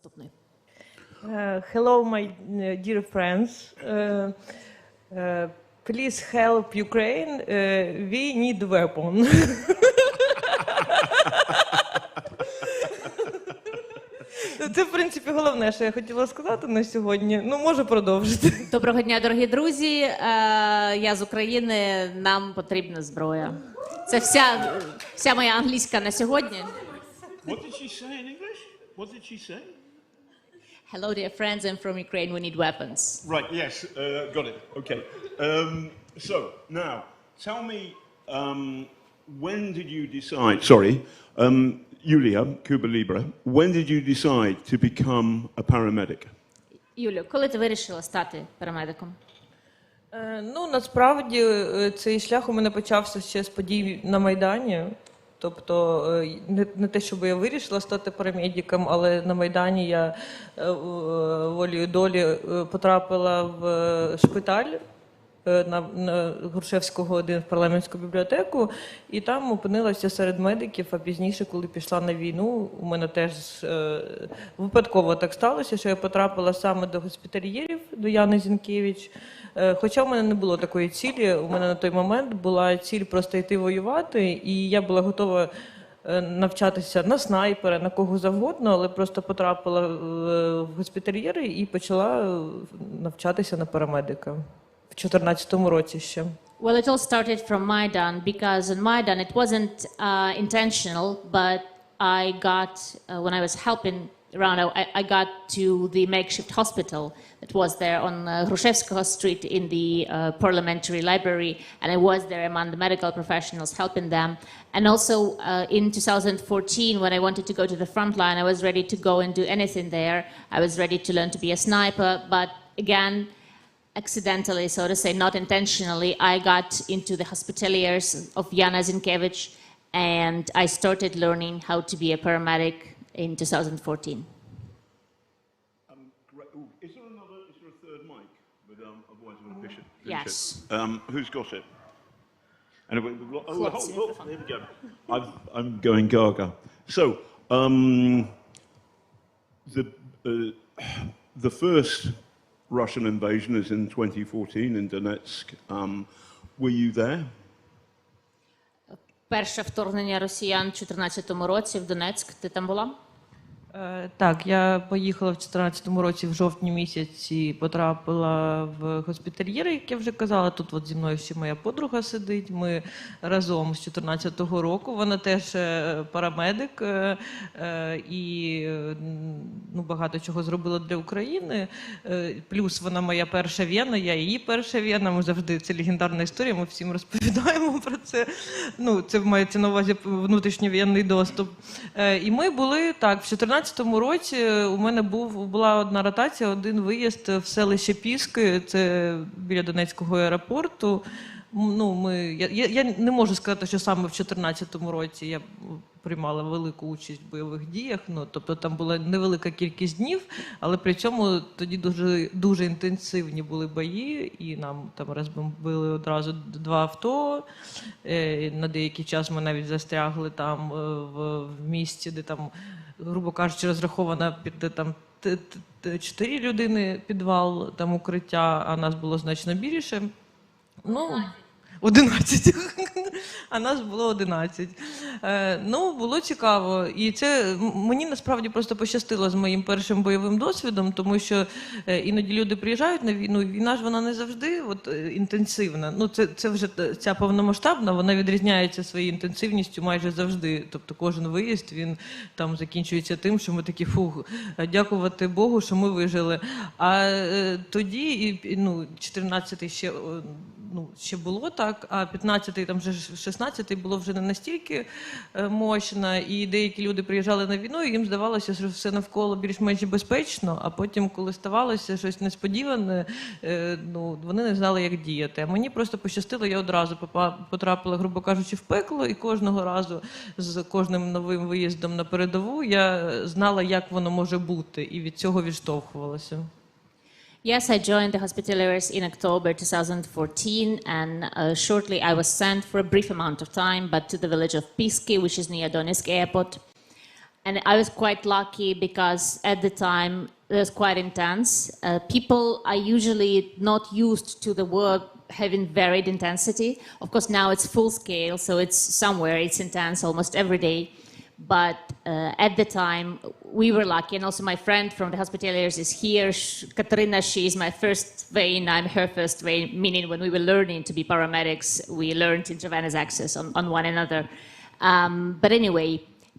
Наступний. Hello, my dear friends. Please help Ukraine. We need weapon. Це, в принципі, головне, що я хотіла сказати на сьогодні. Ну, можу продовжити. Доброго дня, дорогі друзі. Я з України, нам потрібна зброя. Це вся моя англійська на сьогодні. What did she say in English? What did she say? Hello, dear friends, I'm from Ukraine, we need weapons. Right, yes, got it. Okay. So, now, tell me, when did you decide, Yulia, Cuba Libre, when did you decide to become a paramedic? Юлю, коли ти вирішила стати парамедиком? Ну, насправді, цей шлях у мене почався ще з подій на Майдані. Тобто, не те, щоб я вирішила стати парамедиком, але на Майдані я волею долі потрапила в шпиталь на Грушевського 1 в парламентську бібліотеку, і там опинилася серед медиків, а пізніше, коли пішла на війну, у мене теж випадково так сталося, що я потрапила саме до госпітальєрів, до Яни Зінкевич. Хоча в мене не було такої цілі, у мене на той момент була ціль просто йти воювати, і я була готова навчатися на снайпера, на кого завгодно, але просто потрапила в госпітальєри і почала навчатися на парамедика. В 2014 році ще. Well, it all started from Maidan, because in Maidan it wasn't intentional, but I got, when I was helping around, I got to the makeshift hospital that was there on Grushevskoho Street in the parliamentary library, and I was there among the medical professionals helping them. And also in 2014, when I wanted to go to the front line, I was ready to go and do anything there. I was ready to learn to be a sniper, but again, accidentally, so to say, not intentionally, I got into the hospitaliers of Yana Zinkevich, and I started learning how to be a paramedic in 2014. Is there a third mic? But otherwise I'm going to finish it. Yes. Who's got it? Anyway, there we go. I'm going gaga. So, the first Russian invasion is in 2014 in Donetsk. Were you there? Перше вторгнення росіян у 2014 році в Донецьк. Ти там була? Так, я поїхала в 2014 році в жовтні місяці, потрапила в госпітальєри, як я вже казала. Тут от зі мною ще моя подруга сидить. Ми разом з 2014 року. Вона теж парамедик і багато чого зробила для України. Плюс вона моя перша вена, я її перша вена. Ми завжди, це легендарна історія, ми всім розповідаємо про це. Це мається на увазі внутрішньовоєнний доступ. І ми були так, в 2014 році у мене була одна ротація, один виїзд в селище Піски, це біля Донецького аеропорту. Я не можу сказати, що саме в 2014 році я приймала велику участь в бойових діях, тобто там була невелика кількість днів, але при цьому тоді дуже інтенсивні були бої, і нам там розбомбили одразу 2 авто. На деякий час ми навіть застрягли там в місті, де там, грубо кажучи, розрахована під там 4 людини підвал, там укриття, а нас було значно більше. 11. А нас було 11. Було цікаво. І це мені насправді просто пощастило з моїм першим бойовим досвідом, тому що іноді люди приїжджають на війну, і війна ж вона не завжди інтенсивна. Це вже ця повномасштабна, вона відрізняється своєю інтенсивністю майже завжди. Тобто кожен виїзд, він там закінчується тим, що ми такі, дякувати Богу, що ми вижили. А тоді, 14-й ще було так, а 15-й, там вже 16-й було вже не настільки мощно, і деякі люди приїжджали на війну, і їм здавалося, що все навколо більш-менш безпечно, а потім, коли ставалося щось несподіване, вони не знали, як діяти. А мені просто пощастило, я одразу потрапила, грубо кажучи, в пекло, і кожного разу з кожним новим виїздом на передову я знала, як воно може бути, і від цього відштовхувалася. Yes, I joined the Hospitaliers in October 2014, and shortly I was sent for a brief amount of time, but to the village of Piski, which is near Donetsk airport. And I was quite lucky because at the time it was quite intense. People are usually not used to the work having varied intensity. Of course, now it's full scale, so it's intense almost every day. But at the time, we were lucky, and also my friend from the hospitaliers is here. Katarina, she is my first vein, I'm her first vein, meaning when we were learning to be paramedics, we learned intravenous access on one another. But anyway,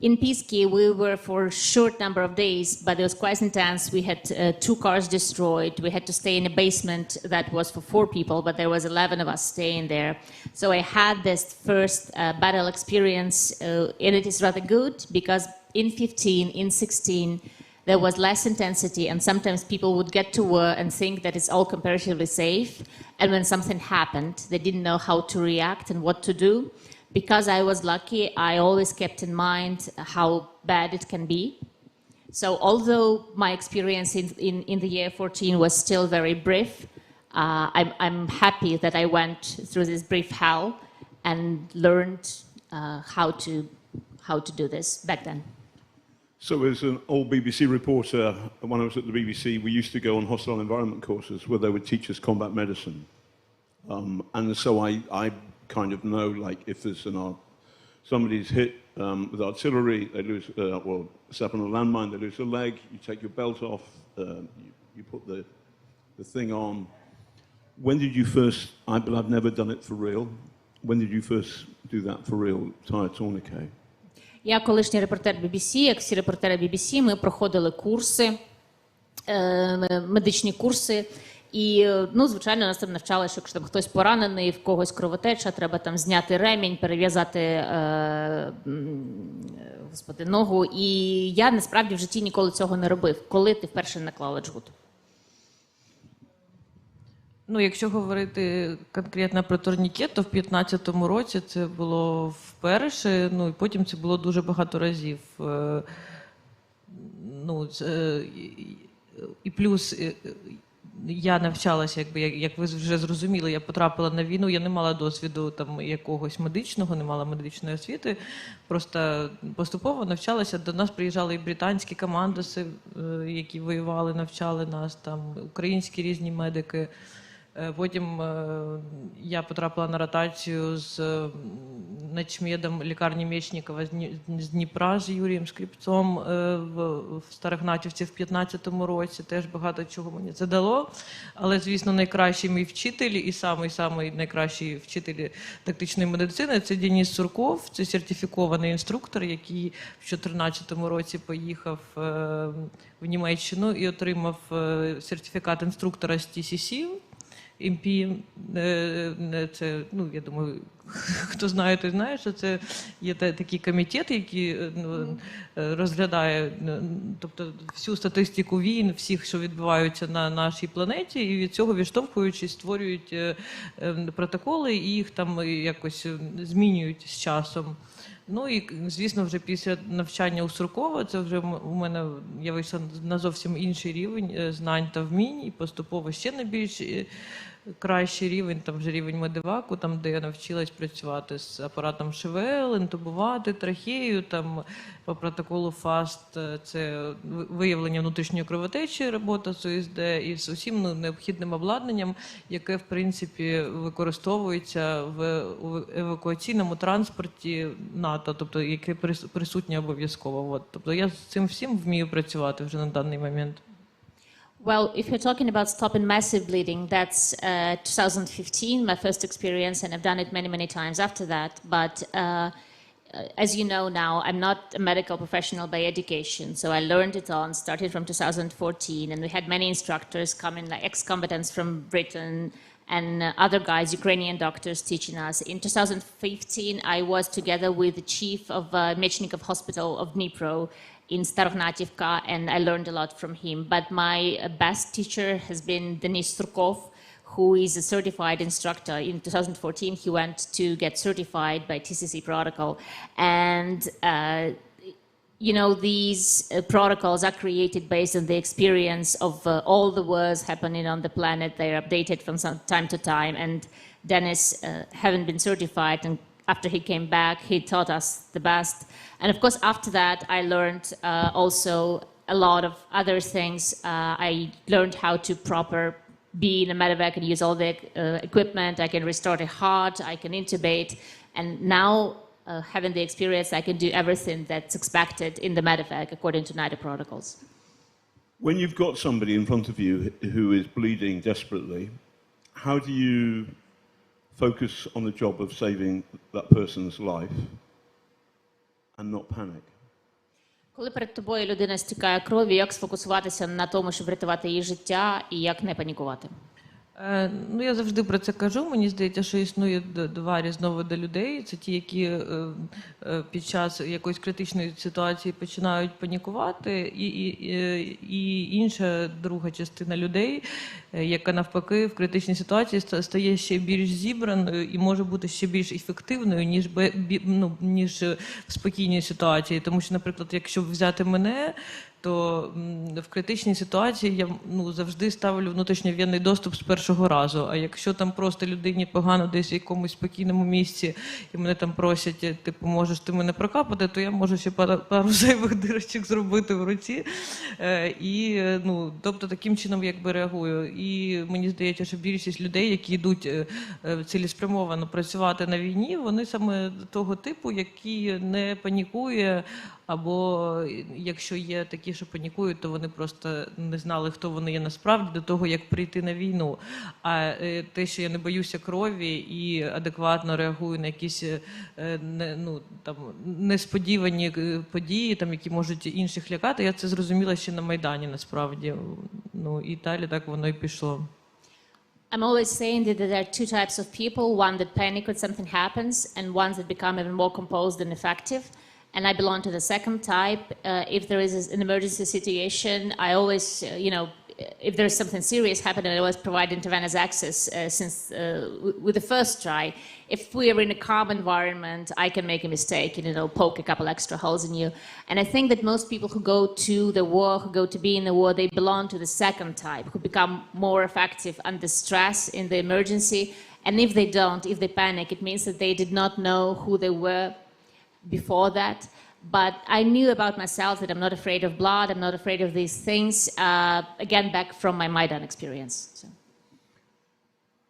in Piski, we were for a short number of days, but it was quite intense. We had 2 cars destroyed. We had to stay in a basement that was for 4 people, but there was 11 of us staying there. So I had this first battle experience, and it is rather good because in 15, in 16, there was less intensity, and sometimes people would get to war and think that it's all comparatively safe. And when something happened, they didn't know how to react and what to do. Because I was lucky, I always kept in mind how bad it can be. So although my experience in the year 14 was still very brief, I'm happy that I went through this brief hell and learned how to do this back then. So as an old BBC reporter, when I was at the BBC, we used to go on hostile environment courses where they would teach us combat medicine. And so I kind of know, like, if there's somebody's hit with artillery, they lose, step on a landmine, they lose a leg, you take your belt off, you put the thing on. When did you first, I've never done it for real, when did you first do that for real, tie a tourniquet? Я колишній репортер BBC, як всі репортери BBC, ми проходили курси, медичні курси. І, звичайно, нас там навчали, що якщо там хтось поранений, в когось кровотеча, треба там зняти ремінь, перев'язати ногу. І я, насправді, в житті ніколи цього не робив. Коли ти вперше наклала джгут? Якщо говорити конкретно про турнікет, то в 15-му році це було вперше, і потім це було дуже багато разів. І плюс я навчалася, як ви вже зрозуміли, я потрапила на війну, я не мала досвіду там якогось медичного, не мала медичної освіти, просто поступово навчалася. До нас приїжджали і британські командоси, які воювали, навчали нас, там українські різні медики. Потім я потрапила на ротацію з начмедом лікарні Мечникова з Дніпра, з Юрієм Скрипцом в Старогнатівці в 15-му році. Теж багато чого мені це дало. Але, звісно, найкращий мій вчитель і самий найкращий вчитель тактичної медицини – це Денис Сурков, це сертифікований інструктор, який в 14-му році поїхав в Німеччину і отримав сертифікат інструктора з TCC. МП, це, я думаю, хто знає, той знає, що це є такий комітет, який розглядає, тобто всю статистику війн, всіх, що відбуваються на нашій планеті, і від цього відштовхуючись, створюють протоколи і їх там якось змінюють з часом. І, звісно, вже після навчання у Суркова, це вже у мене я вийшла на зовсім інший рівень знань та вмінь, і поступово ще на більш кращий рівень, там вже рівень медеваку, там, де я навчилась працювати з апаратом ШВЛ, інтубувати трахею, там по протоколу ФАСТ, це виявлення внутрішньої кровотечі, робота з ОСД, і з усім необхідним обладнанням, яке, в принципі, використовується в евакуаційному транспорті НАТО, тобто яке присутнє обов'язково. Тобто я з цим всім вмію працювати вже на даний момент. Well, if you're talking about stopping massive bleeding, that's 2015, my first experience, and I've done it many, many times after that. But as you know now, I'm not a medical professional by education, so I learned it on, started from 2014, and we had many instructors coming, like ex-combatants from Britain, and other guys, Ukrainian doctors, teaching us. In 2015, I was together with the chief of Mechnikov Hospital of Dnipro in Starognativka, and I learned a lot from him. But my best teacher has been Denis Surkov, who is a certified instructor. In 2014, he went to get certified by TCC protocol. And these protocols are created based on the experience of all the wars happening on the planet. They're updated from time to time. And Dennis, having been certified and after he came back, he taught us the best. And of course, after that, I learned also a lot of other things. I learned how to proper be in a medevac and use all the equipment. I can restore the heart, I can intubate. And now, having the experience, I can do everything that's expected in the medevac according to NIDA protocols. When you've got somebody in front of you who is bleeding desperately, how do you focus on the job of saving that person's life and not panic? Коли перед тобою людина стікає кров'ю, як сфокусуватися на тому, щоб врятувати її життя, і як не панікувати? Ну, я завжди про це кажу. Мені здається, що існує два різновиди людей. Це ті, які під час якоїсь критичної ситуації починають панікувати, і інша друга частина людей, яка навпаки в критичній ситуації стає ще більш зібраною і може бути ще більш ефективною, ніж в спокійній ситуації. Тому що, наприклад, якщо взяти мене, то в критичній ситуації я завжди ставлю внутрішньовенний доступ з першого разу. А якщо там просто людині погано десь в якомусь спокійному місці, і мене там просять, типу, можеш ти мене прокапати, то я можу ще пару зайвих дирочок зробити в руці. І, тобто, таким чином якби реагую. І мені здається, що більшість людей, які йдуть цілеспрямовано працювати на війні, вони саме того типу, які не панікує, або якщо є такі, що панікують, то вони просто не знали, хто вони є насправді до того, як прийти на війну. А те, що я не боюся крові і адекватно реагую на якісь несподівані події, які можуть інших лякати, я це зрозуміла ще на Майдані, насправді. І далі так воно і пішло. I'm always saying that there are two types of people, one that panic when something happens and ones that become even more composed and effective. And I belong to the second type. If there is an emergency situation, I always, if there is something serious happening, I always provide intravenous access with the first try. If we are in a calm environment, I can make a mistake and poke a couple extra holes in you. And I think that most people who go to the war, who go to be in the war, they belong to the second type, who become more effective under stress in the emergency. And if they don't, if they panic, it means that they did not know who they were before that. But I knew about myself that I'm not afraid of blood, I'm not afraid of these things, again, back from my Maidan experience.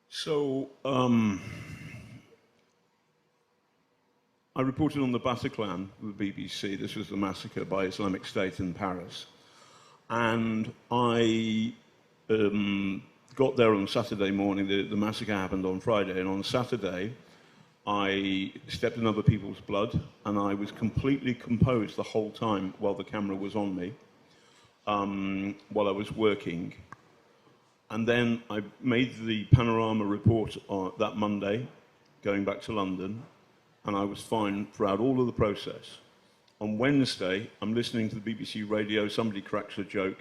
So I reported on the Bataclan with the BBC. This was the massacre by Islamic State in Paris. And I got there on Saturday morning. The massacre happened on Friday. And on Saturday, I stepped in other people's blood, and I was completely composed the whole time while the camera was on me, while I was working. And then I made the panorama report that Monday, going back to London, and I was fine throughout all of the process. On Wednesday, I'm listening to the BBC radio, somebody cracks a joke,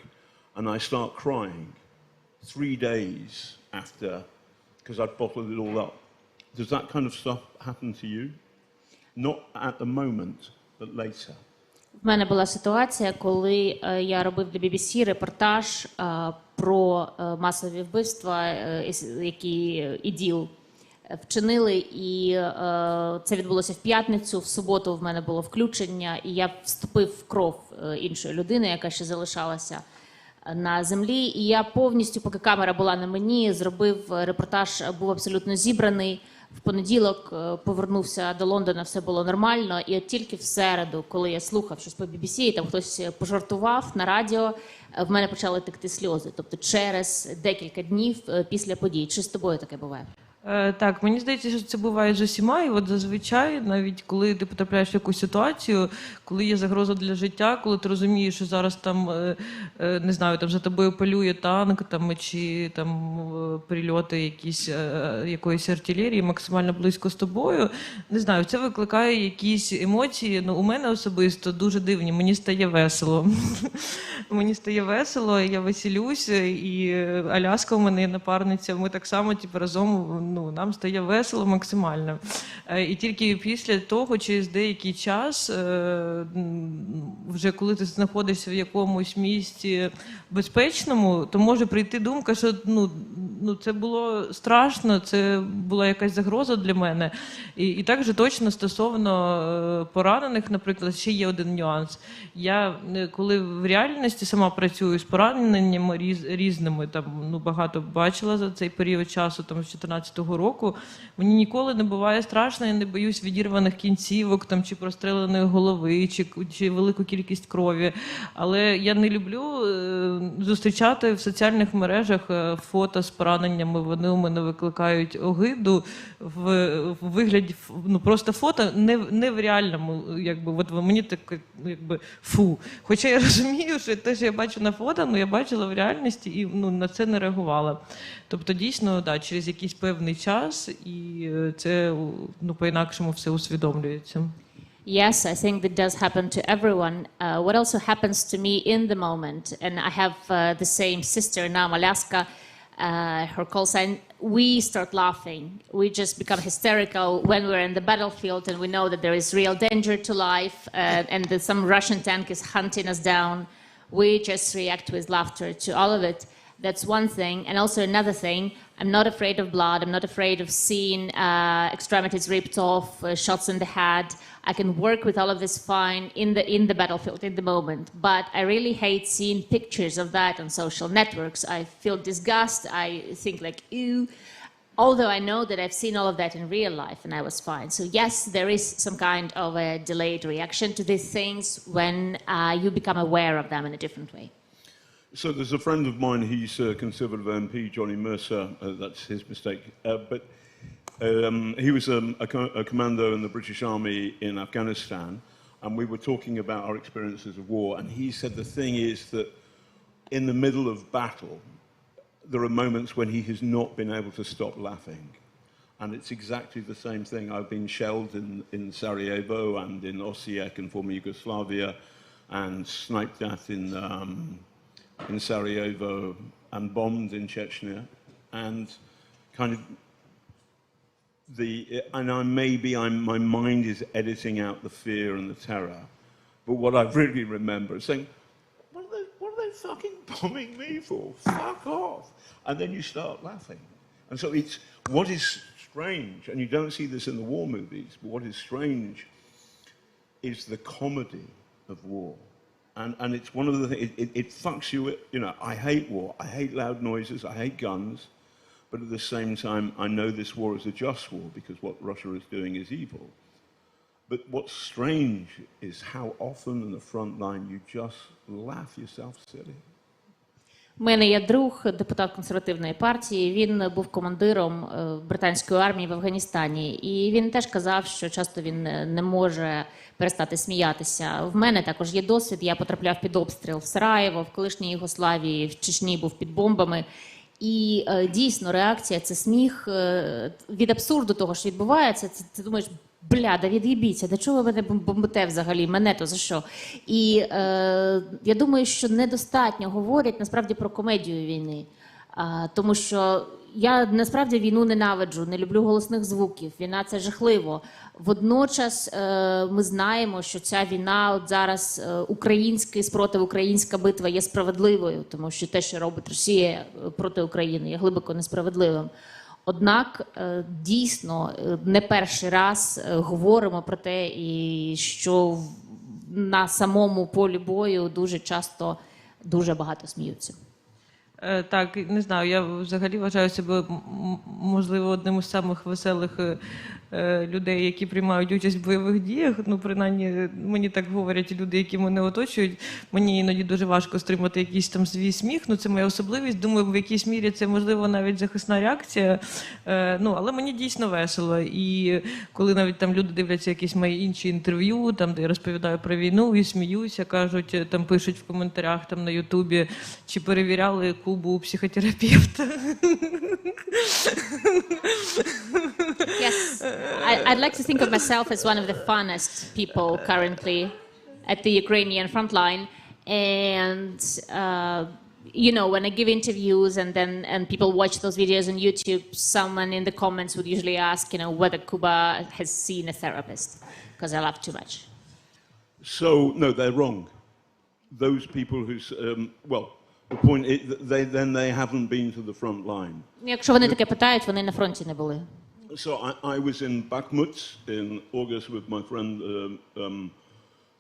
and I start crying 3 days after, because I'd bottled it all up. Does that kind of stuff happen to you? Not at the moment, but later. В мене була ситуація, коли я робив для BBC репортаж про масові вбивства, які ІДІЛ вчинили, і це відбулося в п'ятницю, в суботу в мене було включення, і я вступив в кров іншої людини, яка ще залишалася на землі, і я повністю, поки камера була на мені, зробив репортаж, був абсолютно зібраний. В понеділок повернувся до Лондона, все було нормально, і от тільки в середу, коли я слухав щось по BBC, і там хтось пожартував на радіо, в мене почали текти сльози. Тобто через декілька днів після подій. Чи з тобою таке буває? Так, мені здається, що це буває з усіма, і от зазвичай, навіть коли ти потрапляєш в якусь ситуацію, коли є загроза для життя, коли ти розумієш, що зараз там, не знаю, там за тобою полює танк, там, чи там прильоти якоїсь артилерії максимально близько з тобою, не знаю, це викликає якісь емоції, у мене особисто дуже дивні, мені стає весело. Мені стає весело, я веселюсь, і Аляска у мене є напарниця, ми так само разом ну, нам стає весело максимально. І тільки після того, через деякий час, вже коли ти знаходишся в якомусь місці безпечному, то може прийти думка, що це було страшно, це була якась загроза для мене. І так же точно стосовно поранених, наприклад, ще є один нюанс. Я, коли в реальності сама працюю з пораненнями різними, там, багато бачила за цей період часу, там, з 14-го року, мені ніколи не буває страшно, я не боюсь відірваних кінцівок, там, чи простреленої голови, чи велику кількість крові. Але я не люблю зустрічати в соціальних мережах фото з пораненнями, вони у мене викликають огиду в вигляді, просто фото, не в реальному, якби, от мені так, якби, фу. Хоча я розумію, що те, що я бачу на фото, я бачила в реальності і на це не реагувала. Тобто, дійсно, да, через якийсь певний час, і це, по-інакшому все усвідомлюється. Yes, I think that does happen to everyone. What also happens to me in the moment, and I have the same sister now, Alaska, her call sign, we start laughing. We just become hysterical when we're in the battlefield and we know that there is real danger to life and that some Russian tank is hunting us down. We just react with laughter to all of it. That's one thing. And also another thing, I'm not afraid of blood. I'm not afraid of seeing extremities ripped off, shots in the head. I can work with all of this fine in the battlefield, in the moment. But I really hate seeing pictures of that on social networks. I feel disgust. I think like, ew. Although I know that I've seen all of that in real life and I was fine. So yes, there is some kind of a delayed reaction to these things when you become aware of them in a different way. So there's a friend of mine, he's a Conservative MP, Johnny Mercer, that's his mistake, but he was a commando in the British Army in Afghanistan, and we were talking about our experiences of war, and he said the thing is that in the middle of battle, there are moments when he has not been able to stop laughing. And it's exactly the same thing. I've been shelled in Sarajevo and in Osijek and former Yugoslavia, and sniped at in Sarajevo and bombed in Chechnya, and kind of my mind is editing out the fear and the terror, but what I really remember is saying, what are they fucking bombing me for? Fuck off! And then you start laughing, and so it's what is strange, and you don't see this in the war movies, but what is strange is the comedy of war. And it's one of the things, it fucks you, I hate war, I hate loud noises, I hate guns, but at the same time, I know this war is a just war because what Russia is doing is evil. But what's strange is how often in the front line you just laugh yourself silly. У мене є друг, депутат консервативної партії, він був командиром британської армії в Афганістані. І він теж казав, що часто він не може перестати сміятися. В мене також є досвід, я потрапляв під обстріл в Сараєво, в колишній Югославії, в Чечні був під бомбами. І дійсно реакція – це сміх від абсурду того, що відбувається. Ти думаєш, бля, да від'їбіться, до чого ви мене бомбите взагалі, мене то за що? І я думаю, що недостатньо говорять насправді про комедію війни. Тому що я насправді війну ненавиджу, не люблю голосних звуків, війна – це жахливо. Водночас ми знаємо, що ця війна, от зараз український спротив, українська битва є справедливою, тому що те, що робить Росія проти України, є глибоко несправедливим. Однак, дійсно, не перший раз говоримо про те, і що на самому полі бою дуже часто дуже багато сміються. Так, не знаю, я взагалі вважаю себе, можливо, одним із самих веселих людей, які приймають участь в бойових діях. Принаймні, мені так говорять люди, які мене оточують. Мені іноді дуже важко стримати якийсь там свій сміх, це моя особливість. Думаю, в якійсь мірі це, можливо, навіть захисна реакція. Але мені дійсно весело. І коли навіть там люди дивляться якісь мої інші інтерв'ю, там, де я розповідаю про війну і сміюся, кажуть, там пишуть в коментарях там на Ютубі, чи перевіряли Кубу у психотерапевта. Yes, I'd like to think of myself as one of the funnest people currently at the Ukrainian front line. And you know, when I give interviews and people watch those videos on YouTube, someone in the comments would usually ask, you know, whether Cuba has seen a therapist because I laugh too much. So, no, they're wrong. Those people who, well, the point is they haven't been to the front line. Якщо вони таке питають, вони на фронті не були. So I was in Bakhmut in August with my friend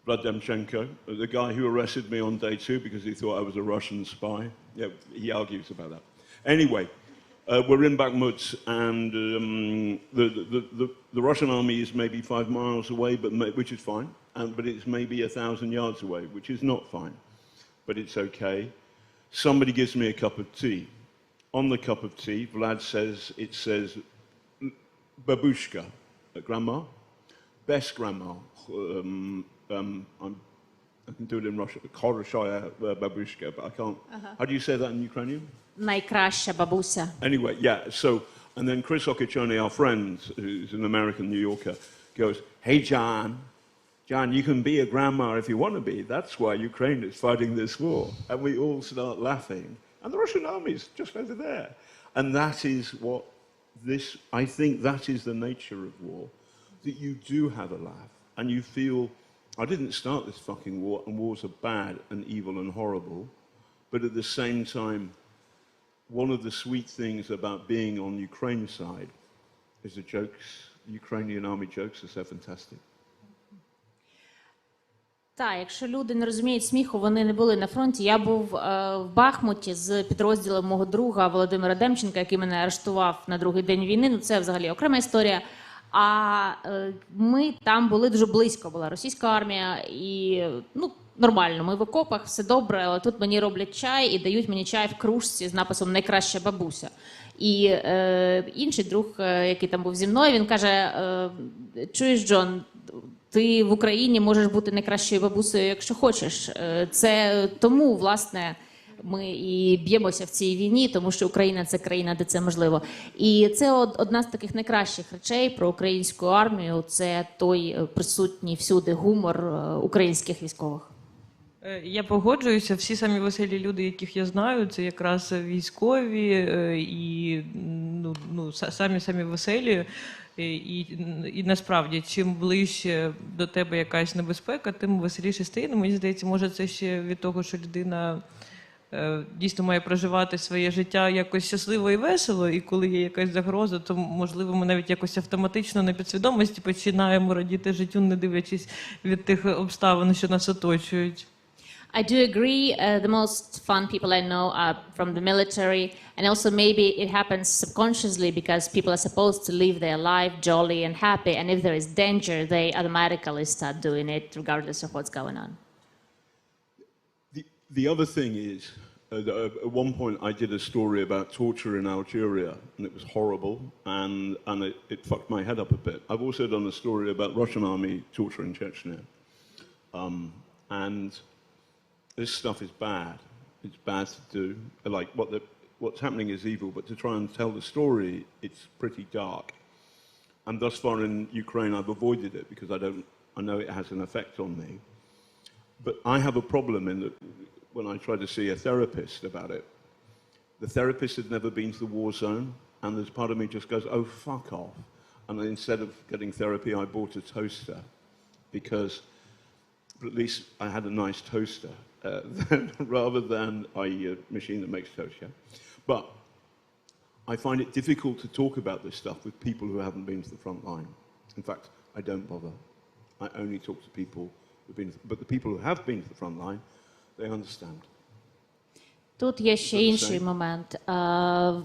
Vladimchenko, the guy who arrested me on day 2 because he thought I was a Russian spy. Yeah, he argues about that. Anyway, we're in Bakhmut, and the Russian army is maybe 5 miles away, which is fine, but it's maybe 1,000 yards away, which is not fine, but it's okay. Somebody gives me a cup of tea. On the cup of tea, Vlad says, it says, babushka, grandma, best grandma. I can do it in Russian, Khoroshaya babushka, but I can't. How do you say that in Ukrainian? Найкраща бабуся. Anyway, yeah, so, and then Chris Okechone, our friend, who's an American New Yorker, goes, hey, John, you can be a grandma if you want to be. That's why Ukraine is fighting this war. And we all start laughing. And the Russian army is just over there. And that is what I think that is the nature of war, that you do have a laugh. And you feel, I didn't start this fucking war, and wars are bad and evil and horrible. But at the same time, one of the sweet things about being on Ukraine's side is the Ukrainian army jokes are so fantastic. Так, якщо люди не розуміють сміху, вони не були на фронті. Я був в Бахмуті з підрозділом мого друга Володимира Демченка, який мене арештував на другий день війни. Ну, це взагалі окрема історія. А ми там були дуже близько, була російська армія, і ну, нормально, ми в окопах, все добре, але тут мені роблять чай і дають мені чай в кружці з написом «Найкраща бабуся». І інший друг, який там був зі мною, він каже, чуєш, Джон, ти в Україні можеш бути найкращою бабусею, якщо хочеш. Це тому, власне, ми і б'ємося в цій війні, тому що Україна – це країна, де це можливо. І це одна з таких найкращих речей про українську армію – це той присутній всюди гумор українських військових. Я погоджуюся, всі самі веселі люди, яких я знаю, це якраз військові і самі веселі. І насправді, чим ближче до тебе якась небезпека, тим веселіше стає. Мені здається, може це ще від того, що людина дійсно має проживати своє життя якось щасливо і весело, і коли є якась загроза, то, можливо, ми навіть якось автоматично на підсвідомості починаємо радіти життю, не дивлячись від тих обставин, що нас оточують. I do agree. The most fun people I know are from the military, and also maybe it happens subconsciously because people are supposed to live their life jolly and happy, and if there is danger, they automatically start doing it regardless of what's going on. The other thing is, at one point I did a story about torture in Algeria, and it was horrible, and it fucked my head up a bit. I've also done a story about Russian army torture in Chechnya, and this stuff is bad. It's bad to do. Like what's happening is evil, but to try and tell the story, it's pretty dark. And thus far in Ukraine, I've avoided it because I know it has an effect on me. But I have a problem in that when I try to see a therapist about it, the therapist had never been to the war zone, and there's part of me just goes, oh, fuck off. And then instead of getting therapy, I bought a toaster because at least I had a nice toaster. Rather than a machine that makes toast, yeah? But I find it difficult to talk about this stuff with people who haven't been to the front line. In fact, I don't bother. I only talk to people who've been, but the people who have been to the front line, they understand. Тут є ще інший момент.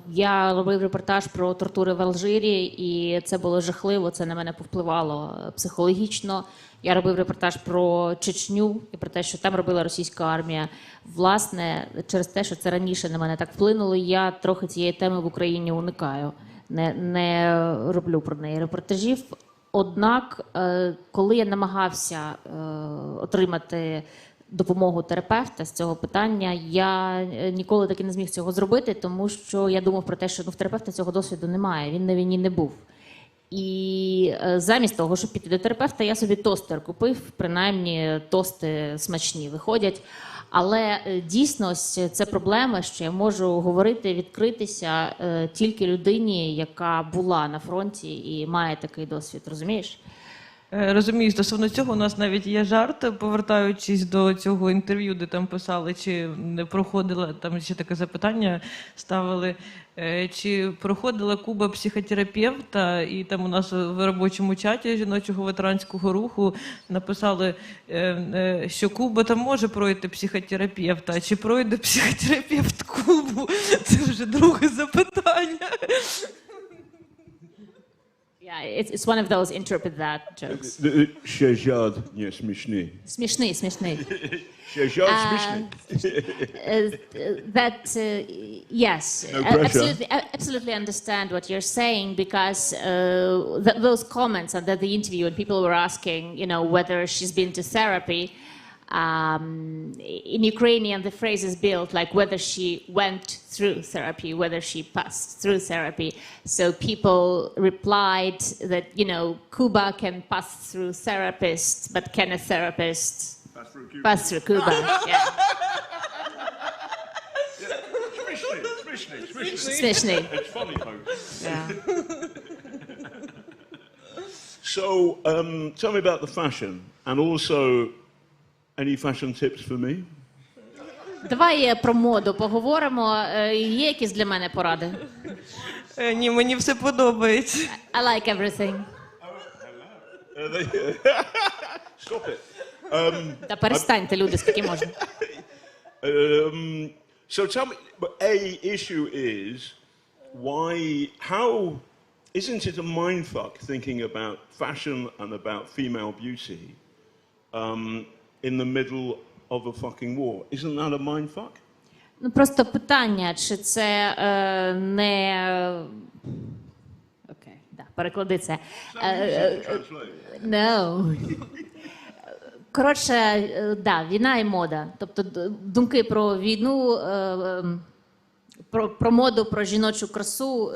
Я робив репортаж про тортури в Алжирі, і це було жахливо, це на мене повпливало психологічно. Я робив репортаж про Чечню і про те, що там робила російська армія. Власне, через те, що це раніше на мене так вплинуло, я трохи цієї теми в Україні уникаю. Не роблю про неї репортажів. Однак, коли я намагався отримати допомогу терапевта з цього питання, я ніколи таки не зміг цього зробити, тому що я думав про те, що в терапевта цього досвіду немає, він на війні не був. І замість того, щоб піти до терапевта, я собі тостер купив, принаймні тости смачні виходять. Але дійсно ось це проблема, що я можу говорити, відкритися тільки людині, яка була на фронті і має такий досвід, розумієш? Розумію, стосовно цього у нас навіть є жарт, повертаючись до цього інтерв'ю, де там писали, чи не проходила, там ще таке запитання ставили, чи проходила Куба психотерапевта, і там у нас в робочому чаті жіночого ветеранського руху написали, що Куба там може пройти психотерапевта, а чи пройде психотерапевт Кубу? Це вже друге запитання. Yeah, it's one of those interpret that jokes. Shejad, nie, смешный. Смішний. Shejad, смешный. That yes, No pressure. absolutely understand what you're saying because those comments under the interview and people were asking, you know, whether she's been to therapy. In Ukrainian, the phrase is built like whether she went through therapy, whether she passed through therapy. So people replied that, you know, Cuba can pass through therapists, but can a therapist pass through Cuba? Yeah. Смешный. It's funny, folks. Yeah. So, tell me about the fashion, and also any fashion tips for me? Давай про моду поговоримо. Є якісь для мене поради? Ні, мені все подобається. I like everything. Stop it. Та перестаньте, люди, скільки можна. So tell me, a issue is how isn't it a mindfuck thinking about fashion and about female beauty in the middle of a fucking war? Isn't that a mindfuck? Ну, просто питання, чи це не... Окей, да, переклади це. No. Коротше, да, війна і мода. Тобто думки про війну, про моду, про жіночу красу,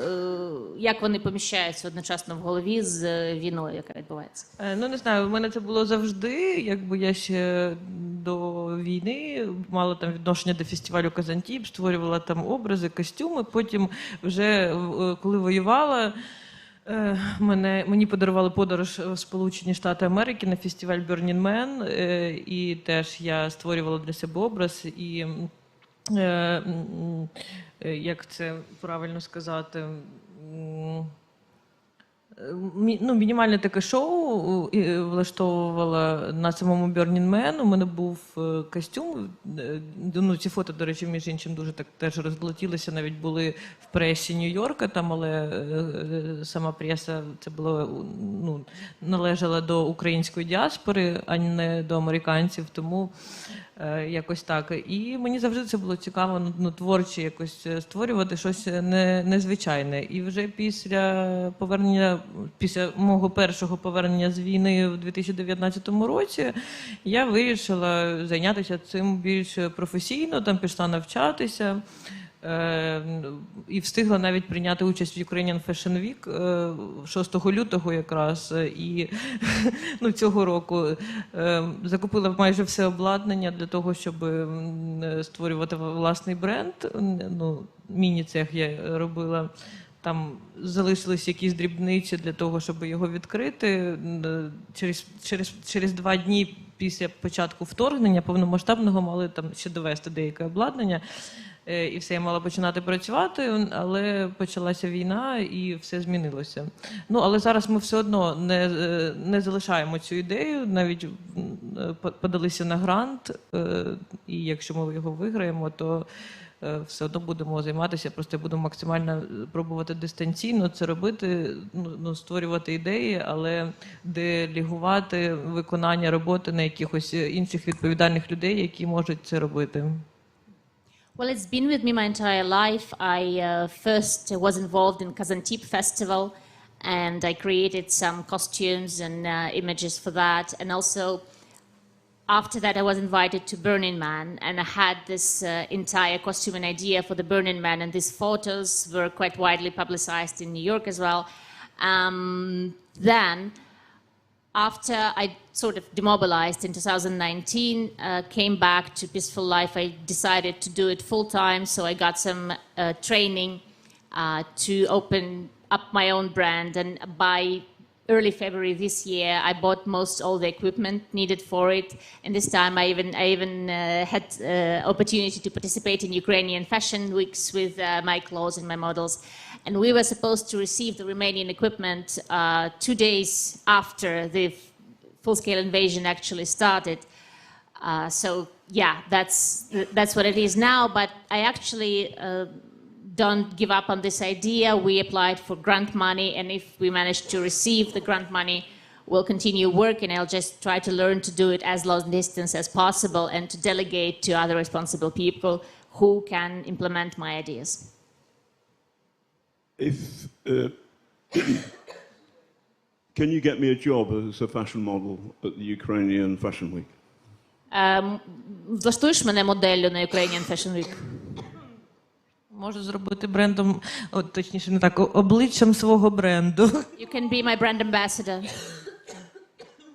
як вони поміщаються одночасно в голові з війною, яка відбувається? Ну, не знаю, в мене це було завжди, якби я ще до війни мала там відношення до фестивалю Казантіп, створювала там образи, костюми, потім вже, коли воювала, мені подарували подорож в Сполучені Штати Америки на фестиваль Burning Man, і теж я створювала для себе образ, і як це правильно сказати, ну, мінімальне таке шоу влаштовувала на самому Burning Man. У мене був костюм. Ну, ці фото, до речі, між іншим дуже так теж розлетілися, навіть були в пресі Нью-Йорка, там, але сама преса це було, ну, належала до української діаспори, а не до американців, тому якось так. І мені завжди це було цікаво, ну, творче якось створювати щось незвичайне. І вже після мого першого повернення з війни в 2019 році я вирішила зайнятися цим більш професійно, там пішла навчатися. І встигла навіть прийняти участь в Ukrainian Fashion Week 6 лютого якраз, і ну, цього року закупила майже все обладнання для того, щоб створювати власний бренд. Ну, міні-цех я робила. Там залишились якісь дрібниці для того, щоб його відкрити. Через 2 дні після початку вторгнення повномасштабного мали там ще довести деяке обладнання. І все, я мала починати працювати, але почалася війна і все змінилося. Ну, але зараз ми все одно не залишаємо цю ідею, навіть подалися на грант, і якщо ми його виграємо, то все одно будемо займатися, просто будемо максимально пробувати дистанційно це робити, ну, створювати ідеї, але делегувати виконання роботи на якихось інших відповідальних людей, які можуть це робити. Well, it's been with me my entire life. I first was involved in Kazantip Festival, and I created some costumes and images for that. And also, after that, I was invited to Burning Man, and I had this entire costume and idea for the Burning Man, and these photos were quite widely publicized in New York as well. Then, After I sort of demobilized in 2019, came back to peaceful life, I decided to do it full time. So I got some training to open up my own brand. And by early February this year, I bought most all the equipment needed for it. And this time I even had opportunity to participate in Ukrainian fashion weeks with my clothes and my models. And we were supposed to receive the Romanian equipment 2 days after the full-scale invasion actually started. So yeah, that's what it is now. But I actually don't give up on this idea. We applied for grant money, and if we manage to receive the grant money, we'll continue working. I'll just try to learn to do it as long distance as possible and to delegate to other responsible people who can implement my ideas. If can you get me a job as a fashion model at the Ukrainian Fashion Week? Влаштуєш мене моделлю на Ukrainian Fashion Week? Можу зробити брендом, точніше не так, обличчям свого бренду. You can be my brand ambassador.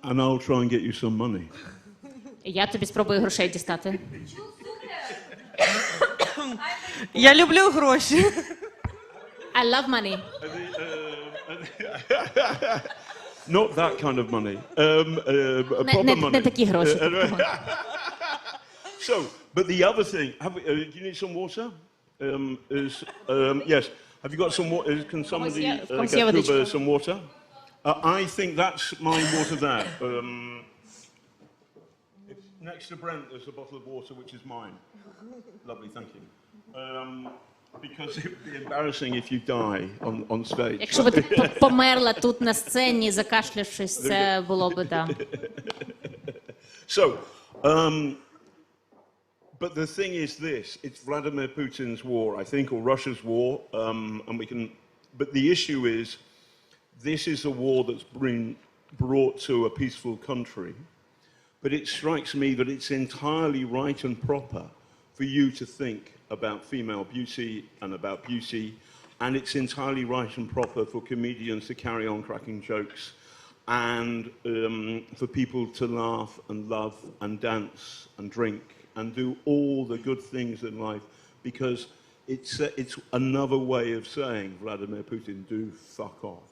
And I'll try and get you some money. Я тобі спробую грошей дістати. Я люблю гроші. I love money. Not that kind of money. Proper money. Не такі гроші. So, but the other thing, do you need some water? Yes. Have you got some water? Can somebody get Cuba some water? I think that's my water there. It's next to Brent, there's a bottle of water, which is mine. Lovely, thank you. Because it would be embarrassing if you die on stage. Якщо би ти померла тут на сцені, закашлявшись, це було би, да. So, but the thing is this, it's Vladimir Putin's war, I think, or Russia's war, and we can, but the issue is, this is a war that's been brought to a peaceful country, but it strikes me that it's entirely right and proper for you to think about female beauty and about beauty, and it's entirely right and proper for comedians to carry on cracking jokes and for people to laugh and love and dance and drink and do all the good things in life, because it's another way of saying, Vladimir Putin, do fuck off.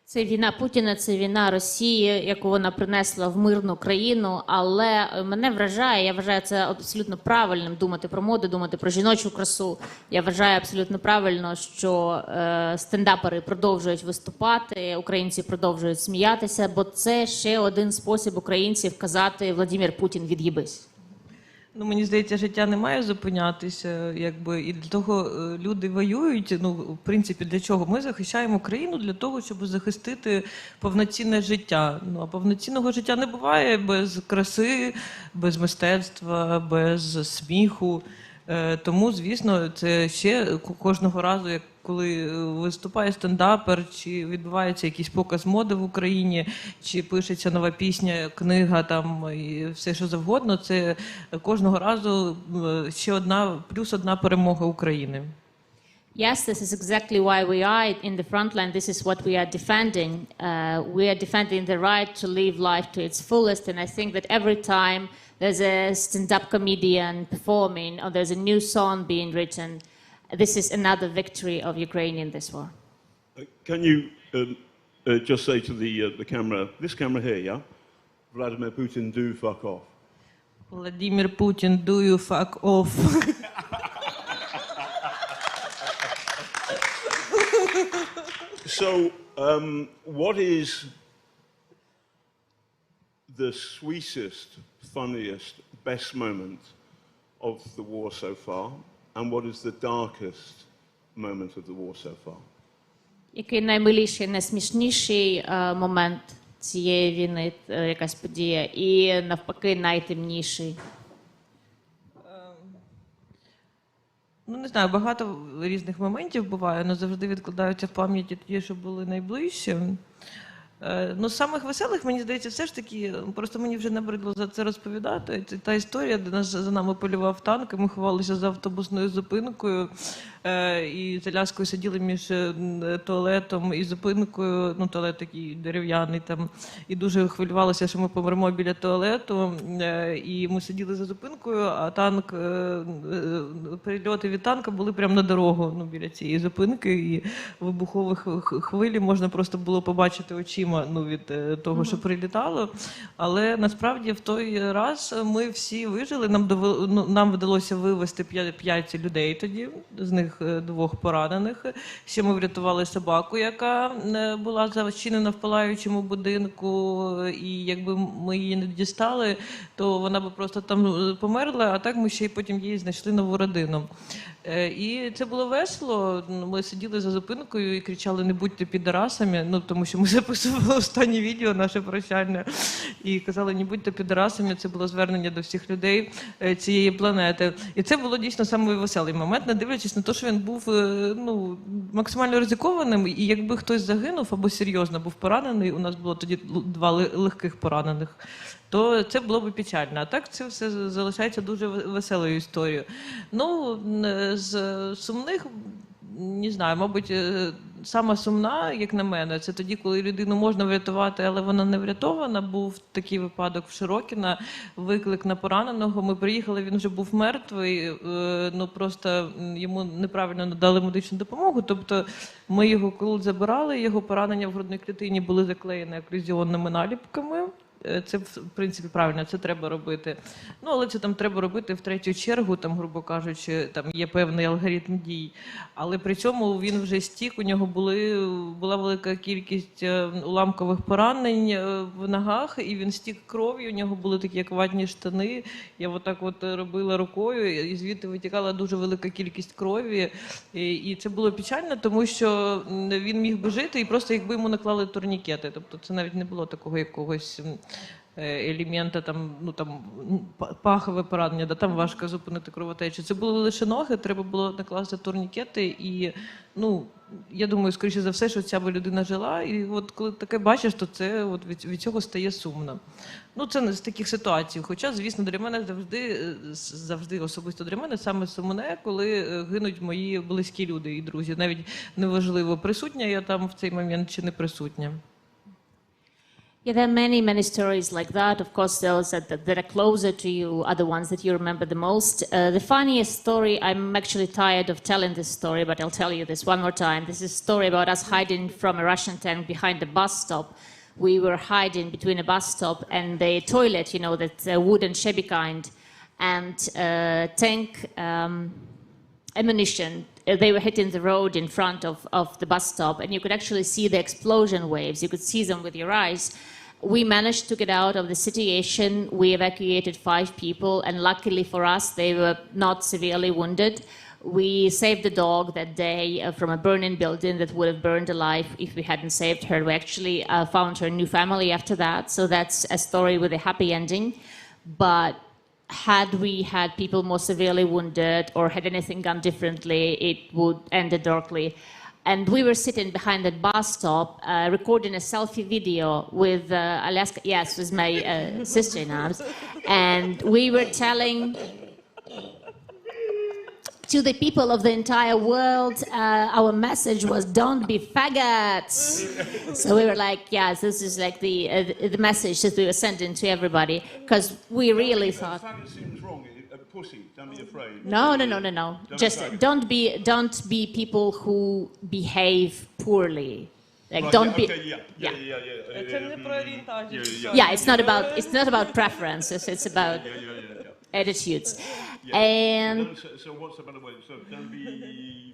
Це війна Путіна, це війна Росії, яку вона принесла в мирну країну, але мене вражає, я вважаю це абсолютно правильним думати про моду, думати про жіночу красу. Я вважаю абсолютно правильно, що стендапери продовжують виступати, українці продовжують сміятися, бо це ще один спосіб українців казати «Владимир Путін, від'їбись». Ну, мені здається, життя не має зупинятися, якби, і для того люди воюють. Ну, в принципі, для чого? Ми захищаємо країну для того, щоб захистити повноцінне життя. Ну, а повноцінного життя не буває без краси, без мистецтва, без сміху. Тому, звісно, це ще кожного разу, як коли виступає стендапер, чи відбувається якийсь показ моди в Україні, чи пишеться нова пісня, книга там і все що завгодно, це кожного разу ще плюс одна перемога України. Yes, this is exactly why we are in the front line. This is what we are defending. We are defending the right to live life to its fullest. And I think that every time there's a stand-up comedian performing or there's a new song being written, this is another victory of Ukraine in this war. Can you just say to the camera, this camera here, yeah? Vladimir Putin, do fuck off. Vladimir Putin, do you fuck off? So, what is the sweetest, funniest, best moment of the war so far? And what is the darkest moment of the war so far? Який наймиліший, найсмішніший момент цієї війни, якась подія, і навпаки найтемніший? Ну, не знаю, багато різних моментів буває, але завжди відкладаються в пам'яті ті, що були найближчі. Ну, з самих веселих, мені здається, все ж таки, просто мені вже набридло за це розповідати. Це та історія, де за нами полював танк, і ми ховалися за автобусною зупинкою. і з Аляскою сиділи між туалетом і зупинкою, ну туалет такий дерев'яний там, і дуже хвилювалися, що ми помремо біля туалету, і ми сиділи за зупинкою, а танк, перельоти від танка були прямо на дорогу, ну біля цієї зупинки, і вибухові хвилі можна просто було побачити очима, ну від того, що прилітало, але насправді в той раз ми всі вижили, нам вдалося вивезти 5 людей тоді, з них 2 поранених. Ще ми врятували собаку, яка була зачинена в палаючому будинку, і якби ми її не дістали, то вона б просто там померла, а так ми ще й потім їй знайшли нову родину. І це було весело, ми сиділи за зупинкою і кричали «Не будьте підарасами», ну тому що ми записували останнє відео, наше прощальне, і казали «Не будьте підарасами», це було звернення до всіх людей цієї планети. І це було дійсно самий веселий момент, не дивлячись на те, що він був ну, максимально ризикованим, і якби хтось загинув або серйозно був поранений, у нас було тоді 2 легких поранених, то це було б печально. А так це все залишається дуже веселою історією. Ну, з сумних, не знаю, мабуть, сама сумна, як на мене, це тоді, коли людину можна врятувати, але вона не врятована. Був такий випадок в Широкіна, виклик на пораненого. Ми приїхали, він вже був мертвий, ну просто йому неправильно надали медичну допомогу. Тобто ми його, коли забирали, його поранення в грудній клітині були заклеєні оклюзіонними наліпками. Це, в принципі, правильно, це треба робити. Ну, але це там треба робити в третю чергу, там, грубо кажучи, там є певний алгоритм дій. Але при цьому він вже стік, у нього була велика кількість уламкових поранень в ногах, і він стік кров'ю, у нього були такі як ватні штани. Я отак от робила рукою, і звідти витікала дуже велика кількість крові. І це було печально, тому що він міг би жити, і просто якби йому наклали турнікети. Тобто це навіть не було такого якогось елемента, там, ну, там, пахове поранення, да, там важко зупинити кровотечу. Це були лише ноги, треба було накласти турнікети, і, ну, я думаю, скоріше за все, що ця би людина жила, і от коли таке бачиш, то це от від цього стає сумно. Ну, це не з таких ситуацій. Хоча, звісно, для мене завжди особисто для мене саме сумне, коли гинуть мої близькі люди і друзі. Навіть неважливо, присутня я там в цей момент чи не присутня. Yeah, there are many, many stories like that. Of course, those that are closer to you are the ones that you remember the most. The funniest story, I'm actually tired of telling this story, but I'll tell you this one more time. This is a story about us hiding from a Russian tank behind the bus stop. We were hiding between a bus stop and the toilet, you know, that wooden shabby kind, and tank ammunition. They were hitting the road in front of the bus stop, and you could actually see the explosion waves. You could see them with your eyes. We managed to get out of the situation. We evacuated 5 people, and luckily for us, they were not severely wounded. We saved the dog that day from a burning building that would have burned alive if we hadn't saved her. We actually found her new family after that, so that's a story with a happy ending. But had we had people more severely wounded or had anything gone differently, it would end darkly. And we were sitting behind that bus stop, recording a selfie video with Alaska, yes, with my sister-in-arms, and we were telling to the people of the entire world, our message was "Don't be faggots." So we were like, "Yeah, this is like the message that we were sending to everybody," because we really thought. Faggot seems wrong. Pussy, don't be afraid. No. Just don't be people who behave poorly. Like Right, don't yeah, be. okay, yeah. Це не про орієнтацію. Yeah, it's not about preferences. It's about attitudes. And So what's the better way? So don't be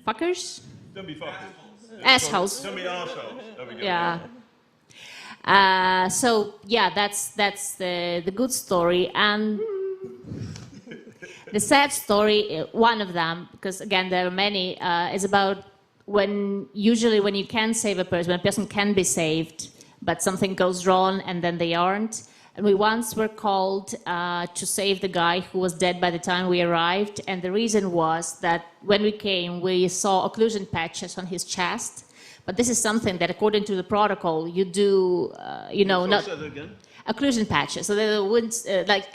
fuckers, don't be fuckers. assholes. Don't be arseholes. There we go. Yeah. So yeah, that's the good story, and the sad story, one of them, because again there are many, is about usually when you can save a person, when a person can be saved, but something goes wrong and then they aren't. And we once were called to save the guy who was dead by the time we arrived, and the reason was that when we came, we saw occlusion patches on his chest. But this is something that, according to the protocol, you do, you know, not Say that again. occlusion patches. So they wouldn't like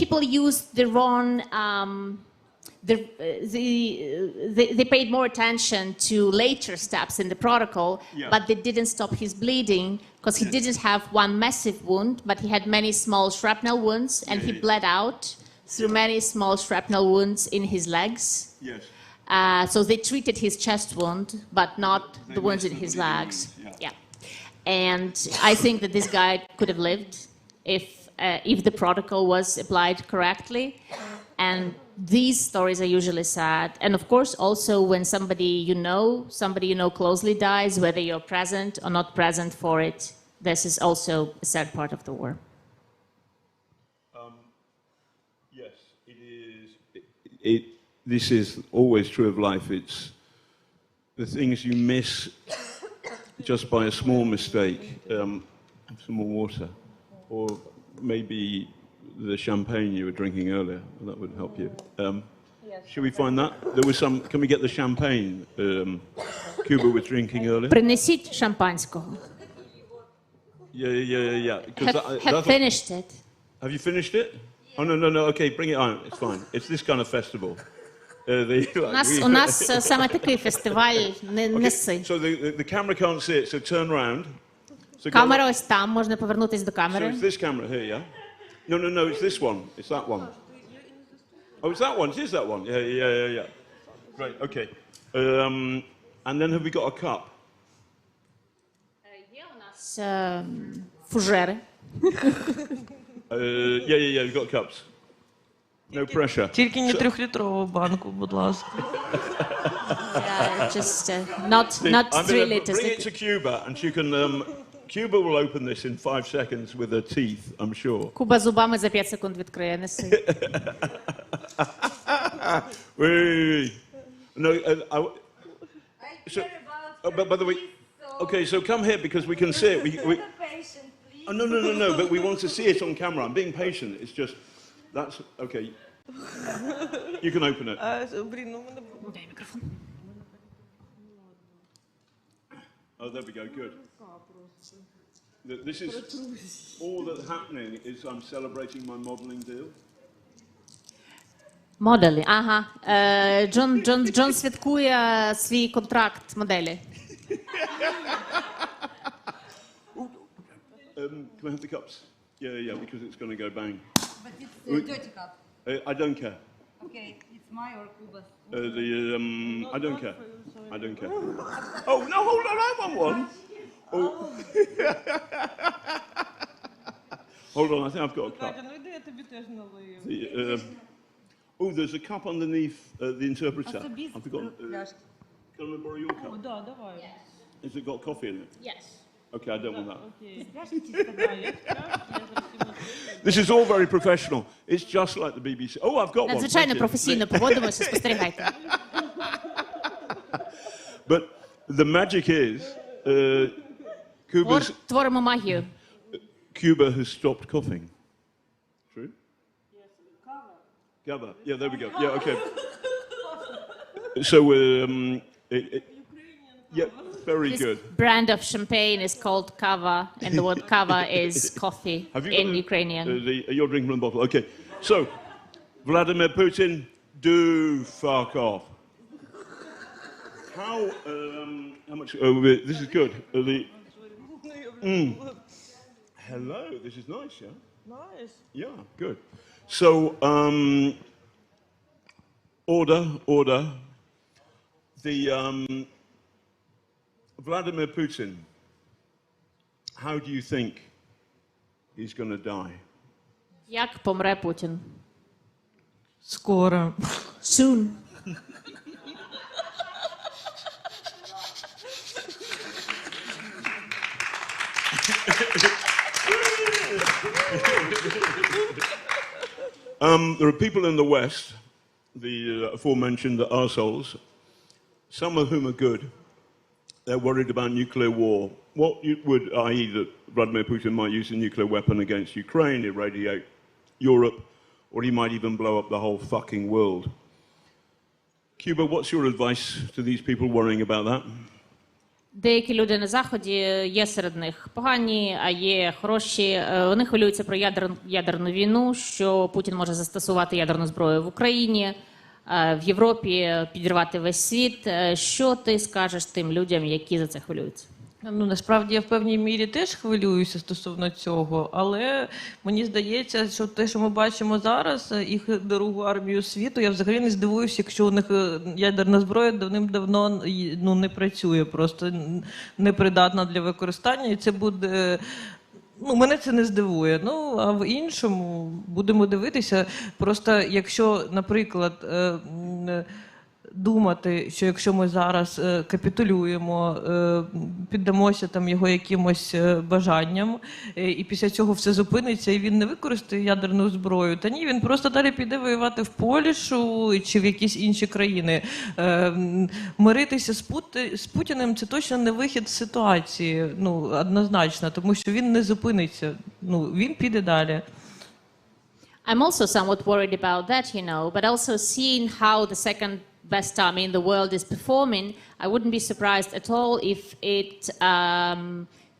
people use the wrong they paid more attention to later steps in the protocol, Yeah. but they didn't stop his bleeding because he didn't have one massive wound, but he had many small shrapnel wounds, and he bled out through many small shrapnel wounds in his legs. Yes. So they treated his chest wound, but not the wounds in his legs. Yeah. And I think that this guy could have lived if the protocol was applied correctly. And these stories are usually sad. And of course, also when somebody you know closely dies, whether you're present or not present for it, this is also a sad part of the war. Yes, it is. This is always true of life. It's the things you miss just by a small mistake. Have some more water, or maybe the champagne you were drinking earlier. That would help you. Should we find that? There was some. Can we get the champagne Cuba was drinking earlier? Принесіть шампанського. Yeah. 'Cause Have finished it. Have you finished it? Oh no. Okay, bring it on. It's fine. It's this kind of festival. У нас саме такий фестиваль, неси. So the camera can't see it, so turn round. So Камера ось там, можна повернутись до So камери. it's this camera here, yeah? No, it's this one. It's that one. Oh, it's that one. It is that one. Yeah. Great, okay. And then have we got a cup? Є у нас фужери. Yeah, we've got cups. No pressure. Тільки не 3-літрову банку, будь ласка. Just not I'm 3 going to liters. bring it to Cuba, and she can... Cuba will open this in 5 seconds with her teeth, I'm sure. Куба зубами за 5 секунд відкриє, неси. Wait. No, but by the way... Okay, so come here because we can see it. Oh, no, but we want to see it on camera. I'm being patient. It's just... That's... Okay. You can open it. Oh, there we go. Good. This is all that's happening is I'm celebrating my modelling deal. Моделі, ага. Джон святкує свій контракт моделі. Can we have the cups? Yeah, because it's going to go bang. But it's a dirty cup. I don't care. Okay, it's my or Cuba's. I don't care. Oh, no, hold on, I want one. Oh. Hold on, I think I've got a cup. Oh, there's a cup underneath the interpreter. I've forgotten. Can I borrow your cup? Has it got coffee in it? Yes. Okay, I don't want that. This is all very professional. It's just like the BBC. Oh, I've got one. Надзвичайно Thank you. професійно поводимося, спостерігайте. But the magic is, Творимо магію. Cuba has stopped coughing. True? Yes. Kava. Yeah, there we go. Yeah, okay. So, yeah, very This good. brand of champagne is called kava, and the word kava is coffee Have you in got Ukrainian. You're drinking from the bottle. Okay. So, Vladimir Putin, do fuck off. How much? This is good. Hello. This is nice. Yeah. Nice. Yeah. Good. So, order. The Vladimir Putin. How do you think he's going to die? Як помре Путін? Скоро. Soon. There are people in the West, the aforementioned arseholes, some of whom are good. They're worried about nuclear war. What would, i.e. that Vladimir Putin might use a nuclear weapon against Ukraine, irradiate Europe, or he might even blow up the whole fucking world. Cuba, what's your advice to these people worrying about that? Деякі люди на Заході, є серед них погані, а є хороші. Вони хвилюються про ядерну війну, що Путін може застосувати ядерну зброю в Україні. в Європі підірвати весь світ. Що ти скажеш тим людям, які за це хвилюються? Ну, насправді я в певній мірі теж хвилююся стосовно цього, але мені здається, що те, що ми бачимо зараз, їх другу армію світу, я взагалі не здивуюся, якщо у них ядерна зброя давним-давно не працює, просто непридатна для використання, і це буде... мене це не здивує. А в іншому будемо дивитися. Просто якщо, наприклад, думати, що якщо ми зараз капітулюємо, піддамося там його якимось бажанням, і після цього все зупиниться, і він не використає ядерну зброю, та ні, він просто далі піде воювати в Польщу чи в якісь інші країни. Миритися з Путіним – це точно не вихід з ситуації, однозначно, тому що він не зупиниться, він піде далі. I'm also somewhat worried about that, but also seeing how the second best army in the world is performing, I wouldn't be surprised at all if it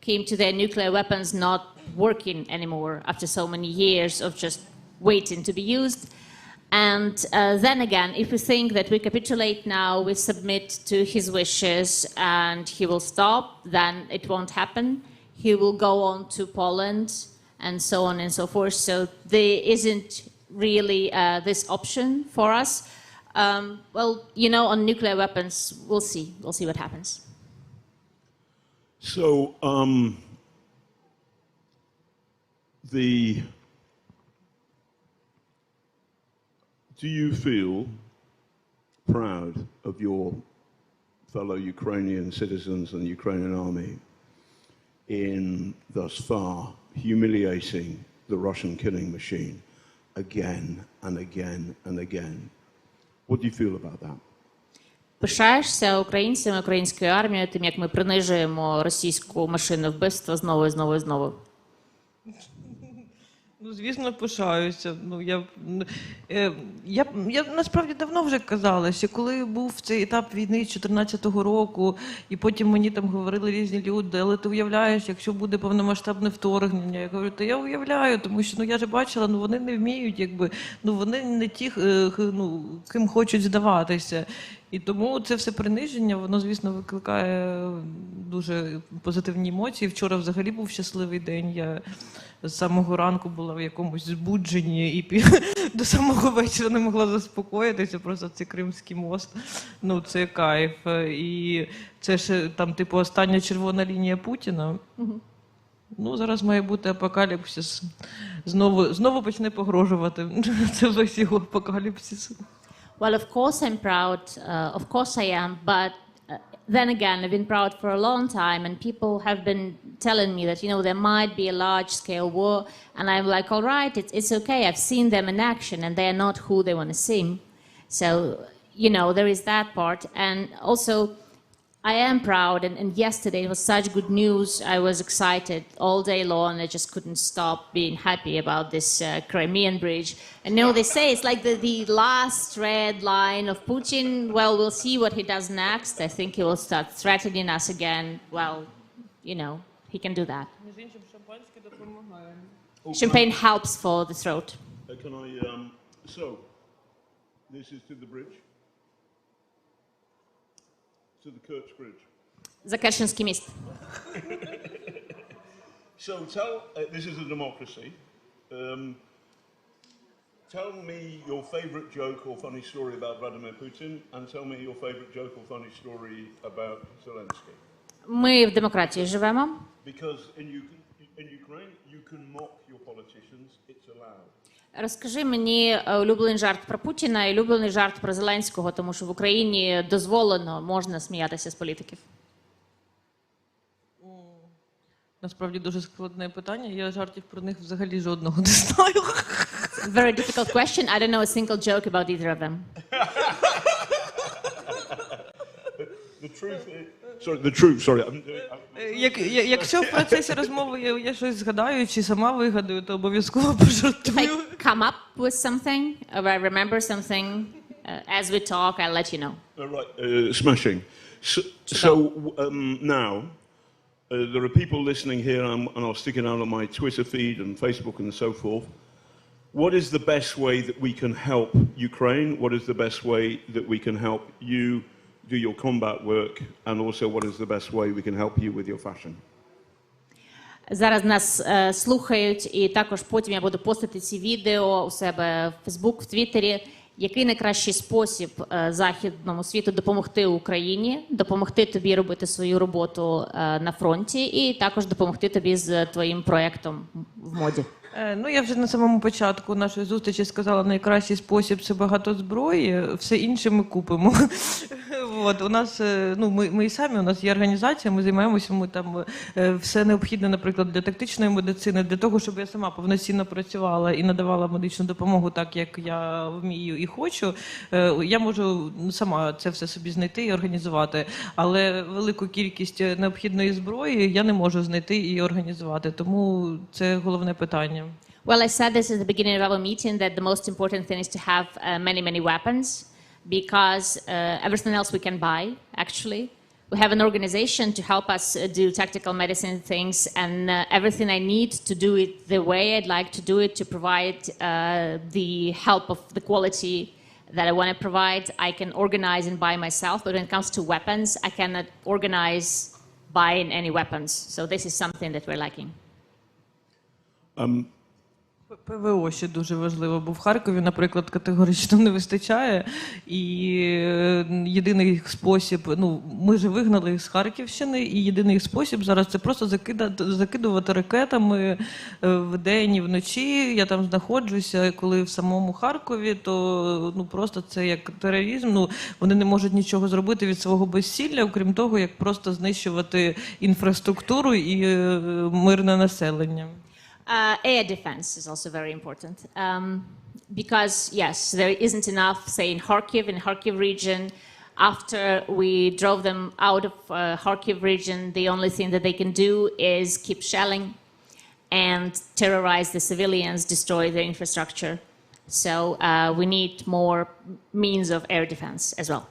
came to their nuclear weapons not working anymore after so many years of just waiting to be used. And then again, if we think that we capitulate now, we submit to his wishes and he will stop, then it won't happen. He will go on to Poland and so on and so forth. So there isn't really this option for us. On nuclear weapons, we'll see. We'll see what happens. So, do you feel proud of your fellow Ukrainian citizens and Ukrainian army in thus far humiliating the Russian killing machine again and again and again? What do you feel about that? Пишаєшся українцями, українською армією, тим, як ми принижуємо російську машину вбивства знову і знову і знову? Звісно, пишаюся. Я насправді давно вже казала, що коли був цей етап війни з 2014 року, і потім мені там говорили різні люди, але ти уявляєш, якщо буде повномасштабне вторгнення, я говорю, то я уявляю, тому що я ж бачила, вони не вміють, вони не ті, ким хочуть здаватися. І тому це все приниження, воно, звісно, викликає дуже позитивні емоції. Вчора взагалі був щасливий день, я з самого ранку була в якомусь збудженні і до самого вечора не могла заспокоїтися, просто цей Кримський мост, це кайф. І це ж там, остання червона лінія Путіна. Зараз має бути апокаліпсис. Знову почне погрожувати. Це весь його апокаліпсис. Well, of course I'm proud. Of course I am. But then again, I've been proud for a long time, and people have been telling me that, there might be a large-scale war. And I'm like, all right, it's okay. I've seen them in action, and they're not who they want to seem. So, there is that part. And also, I am proud, and yesterday it was such good news. I was excited all day long. I just couldn't stop being happy about this Crimean bridge. And they say it's like the last red line of Putin. Well, we'll see what he does next. I think he will start threatening us again. Well, he can do that. Champagne helps for the throat. Can I, so, this is to the bridge? To the Kerch Bridge. За Керченський міст. So this is a democracy. Tell me your favorite joke or funny story about Vladimir Putin, and tell me your favorite joke or funny story about Zelensky. Ми в демократії живемо. Because in Ukraine you can mock your politicians, it's allowed. Розкажи мені улюблений жарт про Путіна і улюблений жарт про Зеленського, тому що в Україні дозволено, можна сміятися з політиків. Насправді дуже складне питання. Я жартів про них взагалі жодного не знаю. Very difficult question. I don't know a single joke about either of them. The truth, sorry. Якщо в процесі розмови я щось згадаю чи сама вигадую, то обов'язково пожартую. If I come up with something, or I remember something, as we talk, I'll let you know. Right, smashing. So now, there are people listening here, and I'll stick it out on my Twitter feed and Facebook and so forth. What is the best way that we can help Ukraine? What is the best way that we can help you do your combat work? And also, what is the best way we can help you with your fashion? Зараз нас слухають, і також потім я буду постити ці відео у себе в Фейсбук, в Твіттері. Який найкращий спосіб західному світу допомогти Україні, допомогти тобі робити свою роботу на фронті і також допомогти тобі з твоїм проєктом в моді? Ну, я вже на самому початку нашої зустрічі сказала, найкращий спосіб – це багато зброї, все інше ми купимо. От, у нас, ну, ми і самі, у нас є організація, ми займаємося, ми там все необхідне, наприклад, для тактичної медицини, для того, щоб я сама повноцінно працювала і надавала медичну допомогу так, як я вмію і хочу. Я можу сама це все собі знайти і організувати, але велику кількість необхідної зброї я не можу знайти і організувати, тому це головне питання. Well, I said this at the beginning of our meeting that the most important thing is to have many weapons because everything else we can buy, actually. We have an organization to help us do tactical medicine things and everything I need to do it the way I'd like to do it, to provide the help of the quality that I want to provide, I can organize and buy myself. But when it comes to weapons, I cannot organize buying any weapons. So this is something that we're lacking. ПВО ще дуже важливо, бо в Харкові, наприклад, категорично не вистачає. І єдиний спосіб, ну, ми ж вигнали їх з Харківщини, і єдиний спосіб зараз це просто закидувати ракетами вдень і вночі. Я там знаходжуся, коли в самому Харкові, то ну, просто це як тероризм. Ну, вони не можуть нічого зробити від свого безсилля, окрім того, як просто знищувати інфраструктуру і мирне населення. Air defense is also very important because, yes, there isn't enough, say, in Kharkiv region. After we drove them out of Kharkiv region, the only thing that they can do is keep shelling and terrorize the civilians, destroy their infrastructure. So we need more means of air defense as well.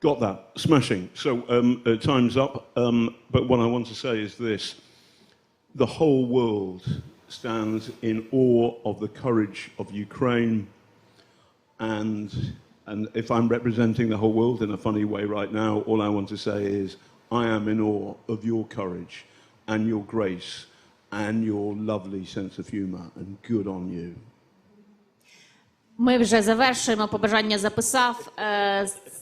Got that. Smashing. So time's up. But what I want to say is this. The whole world stands in awe of the courage of Ukraine. And if I'm representing the whole world in a funny way right now, all I want to say is I am in awe of your courage and your grace and your lovely sense of humor, and good on you. Ми вже завершуємо, побажання записав.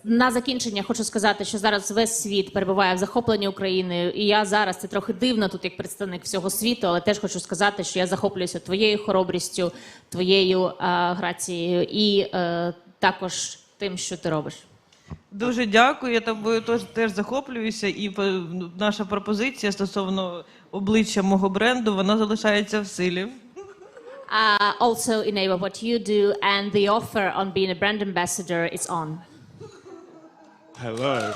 На закінчення хочу сказати, що зараз весь світ перебуває в захопленні Україною, і я зараз, це трохи дивно тут як представник всього світу, але теж хочу сказати, що я захоплююся твоєю хоробрістю, твоєю грацією і також тим, що ти робиш. Дуже дякую, я тобою теж захоплююся, і наша пропозиція стосовно обличчя мого бренду, вона залишається в силі. Also enable what you do, and the offer on being a brand ambassador is on. Hello.